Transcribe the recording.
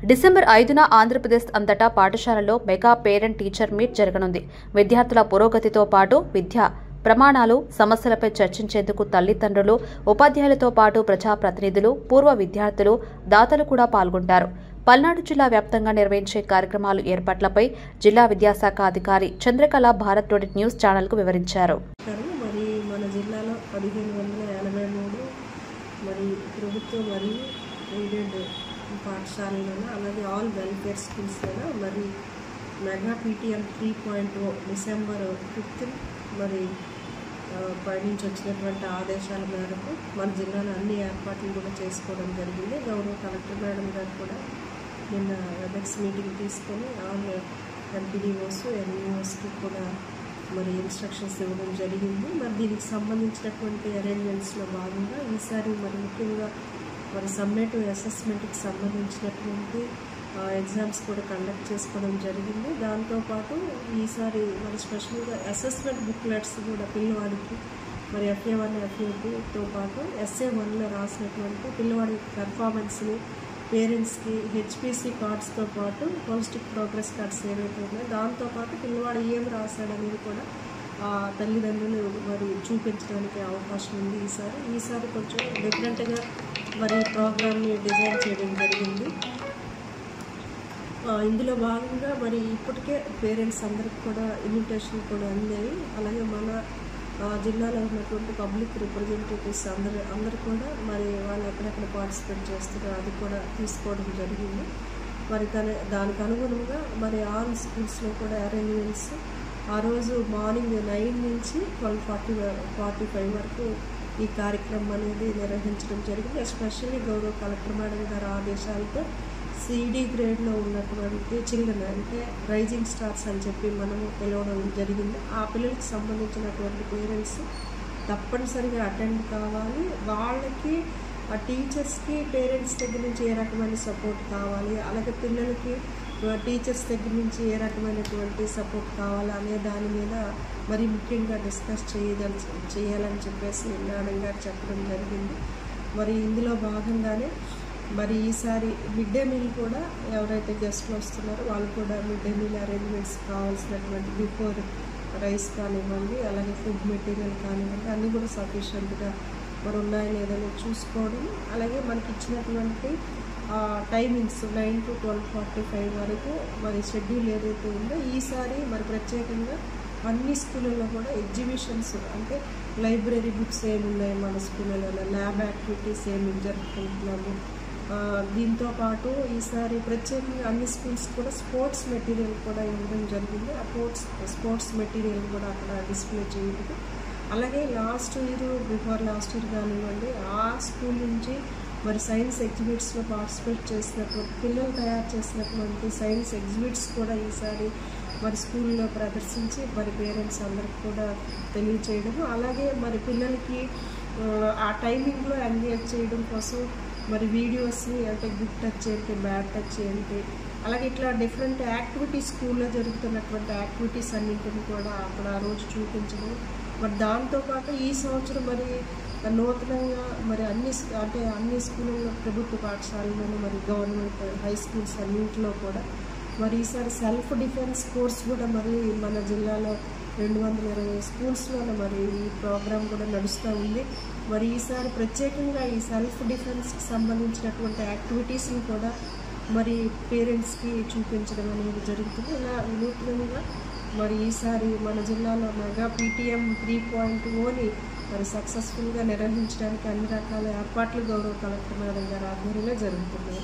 December 5న Andhra Pradesh అంతటా పాఠశాలలో mega parent teacher meet జరగనుంది. విద్యార్థుల పురోగతితో పాటు విద్యా ప్రమాణాలు, సమస్యలపై చర్చించేందుకు తల్లిదండ్రులు, ఉపాధ్యాయులతో పాటు ప్రజాప్రతినిధులు, పూర్వ విద్యార్థులు, దాతలు కూడా పాల్గొంటారు. పల్నాడు జిల్లా వ్యాప్తంగా నిర్వహించే కార్యక్రమాలు ఏర్పాట్లపై జిల్లా విద్యాశాఖ అధికారి చంద్రకళ భారత్ 20 న్యూస్ ఛానల్కు వివరించారు. మరి మన జిల్లాలో 1583 మరి ప్రభుత్వ మరియు ఎయిడెడ్ పాఠశాలలను అలాగే ఆల్ వెల్ఫేర్ స్కూల్స్లో మరి మెగా PTM 3.0 డిసెంబర్ 5 మరి పైనుంచి వచ్చినటువంటి ఆదేశాల మేరకు మన జిల్లాలో అన్ని ఏర్పాట్లు కూడా చేసుకోవడం జరిగింది. గౌరవ కలెక్టర్ మేడం గారు కూడా నిన్న వెబెక్స్ మీటింగ్ తీసుకొని ఆల్ MPDOs, NEOస్కి కూడా మరి ఇన్స్ట్రక్షన్స్ ఇవ్వడం జరిగింది. మరి దీనికి సంబంధించినటువంటి అరేంజ్మెంట్స్లో భాగంగా ఈసారి మరి ముఖ్యంగా మరి సమ్మేటివ్ అసెస్మెంట్కి సంబంధించినటువంటి ఎగ్జామ్స్ కూడా కండక్ట్ చేసుకోవడం జరిగింది. దాంతోపాటు ఈసారి మరి స్పెషల్గా అసెస్మెంట్ బుక్లెట్స్ కూడా పిల్లవాడికి మరి FA1, FA2తో పాటు SA1లో రాసినటువంటి పిల్లవాడి పెర్ఫార్మెన్స్ని పేరెంట్స్కి HPC కార్డ్స్తో పాటు హోలిస్టిక్ ప్రోగ్రెస్ కార్డ్స్ ఏవైతే ఉన్నాయో దాంతోపాటు పిల్లవాడు ఏం రాశాడనేది కూడా తల్లిదండ్రులు మరి చూపించడానికి అవకాశం ఉంది. ఈసారి కొంచెం డిఫరెంట్గా మరి ప్రోగ్రామ్ని డిజైన్ చేయడం జరిగింది. ఇందులో భాగంగా మరి ఇప్పటికే పేరెంట్స్ అందరికి కూడా ఇన్విటేషన్ కూడా అందాయి. అలాగే మన జిల్లాలో ఉన్నటువంటి పబ్లిక్ రిప్రజెంటేటివ్స్ అందరు కూడా మరి వాళ్ళు ఎక్కడెక్కడ పార్టిసిపేట్ చేస్తున్నారో అది కూడా తీసుకోవడం జరిగింది. మరి దానికి అనుగుణంగా మరి ఆల్ స్కూల్స్లో కూడా అరేంజ్మెంట్స్ ఆ రోజు మార్నింగ్ 9 నుంచి 12:45 వరకు ఈ కార్యక్రమం అనేది నిర్వహించడం జరిగింది. ఎస్పెషల్లీ గౌరవ కలెక్టర్ మేడం గారి ఆదేశాలతో CD గ్రేడ్లో ఉన్నటువంటి చిల్డ్రన్ అంటే రైజింగ్ స్టార్స్ అని చెప్పి మనము పిలవడం జరిగింది. ఆ పిల్లలకి సంబంధించినటువంటి పేరెంట్స్ తప్పనిసరిగా అటెండ్ కావాలి. వాళ్ళకి ఆ టీచర్స్కి పేరెంట్స్ దగ్గర నుంచి ఏ రకమైన సపోర్ట్ కావాలి, అలాగే పిల్లలకి టీచర్స్ దగ్గర నుంచి ఏ రకమైనటువంటి సపోర్ట్ కావాలి అనే దాని మీద మరి ముఖ్యంగా డిస్కస్ చేయాలని చెప్పేసి మేడం గారు చెప్పడం జరిగింది. మరి ఇందులో భాగంగానే మరి ఈసారి మిడ్ డే మీల్ కూడా ఎవరైతే గెస్ట్లు వస్తున్నారో వాళ్ళు కూడా మిడ్ డే మీల్ అరేంజ్మెంట్స్ కావాల్సినటువంటి బిఫోర్ రైస్ కానివ్వండి, అలాగే ఫుడ్ మెటీరియల్ కానివ్వండి అన్నీ కూడా సఫిషియెంట్గా మరి ఉన్నాయో లేదని చూసుకోవడం. అలాగే మనకి ఇచ్చినటువంటి టైమింగ్స్ 9 to 12:45 వరకు మరి షెడ్యూల్ ఏదైతే ఉందో ఈసారి మరి ప్రత్యేకంగా అన్ని స్కూళ్ళల్లో కూడా ఎగ్జిబిషన్స్ అంటే లైబ్రరీ బుక్స్ ఏమున్నాయి మన స్కూళ్ళలో, ల్యాబ్ యాక్టివిటీస్ ఏమి జరుపుకుంటున్నాము. దీంతో పాటు ఈసారి ప్రత్యేకంగా అన్ని స్కూల్స్ కూడా స్పోర్ట్స్ మెటీరియల్ కూడా ఇవ్వడం జరిగింది. ఆ స్పోర్ట్స్ మెటీరియల్ కూడా అక్కడ డిస్ప్లే చేయడం. అలాగే బిఫోర్ లాస్ట్ ఇయర్ కానివ్వండి ఆ స్కూల్ నుంచి మరి సైన్స్ ఎగ్జిబిట్స్లో పార్టిసిపేట్ చేసినటువంటి పిల్లలు తయారు చేసినటువంటి సైన్స్ ఎగ్జిబిట్స్ కూడా ఈసారి మరి స్కూల్లో ప్రదర్శించి మరి పేరెంట్స్ అందరికి కూడా తెలియచేయడం. అలాగే మరి పిల్లలకి ఆ టైమింగ్లో ఎంగేజ్ చేయడం కోసం మరి వీడియోస్ని అంటే గుడ్ టచ్ ఏంటి, బ్యాడ్ టచ్ ఏంటి, అలాగే ఇట్లా డిఫరెంట్ యాక్టివిటీస్ స్కూల్లో జరుగుతున్నటువంటి యాక్టివిటీస్ అన్నింటిని కూడా అక్కడ ఆ రోజు చూపించడం. మరి దాంతోపాటు ఈ సంవత్సరం మరి నూతనంగా మరి అన్ని స్కూళ్ళలో ప్రభుత్వ పాఠశాలలోనూ మరి గవర్నమెంట్ హై స్కూల్స్ అన్నింటిలో కూడా మరి ఈసారి సెల్ఫ్ డిఫెన్స్ కోర్స్ కూడా మరి మన జిల్లాలో 220 స్కూల్స్లో మరి ఈ ప్రోగ్రాం కూడా నడుస్తూ ఉంది. మరి ఈసారి ప్రత్యేకంగా ఈ సెల్ఫ్ డిఫెన్స్కి సంబంధించినటువంటి యాక్టివిటీస్ని కూడా మరి పేరెంట్స్కి చూపించడం అనేది జరుగుతుంది. ఇలా నూతనంగా మరి ఈసారి మన జిల్లాలో మెగా PTM 3.0ని మరి సక్సెస్ఫుల్గా నిర్వహించడానికి అన్ని రకాల ఏర్పాట్లు గౌరవ కలెక్టర్ మేడం గారి ఆధ్వర్యంలో జరుగుతున్నాయి.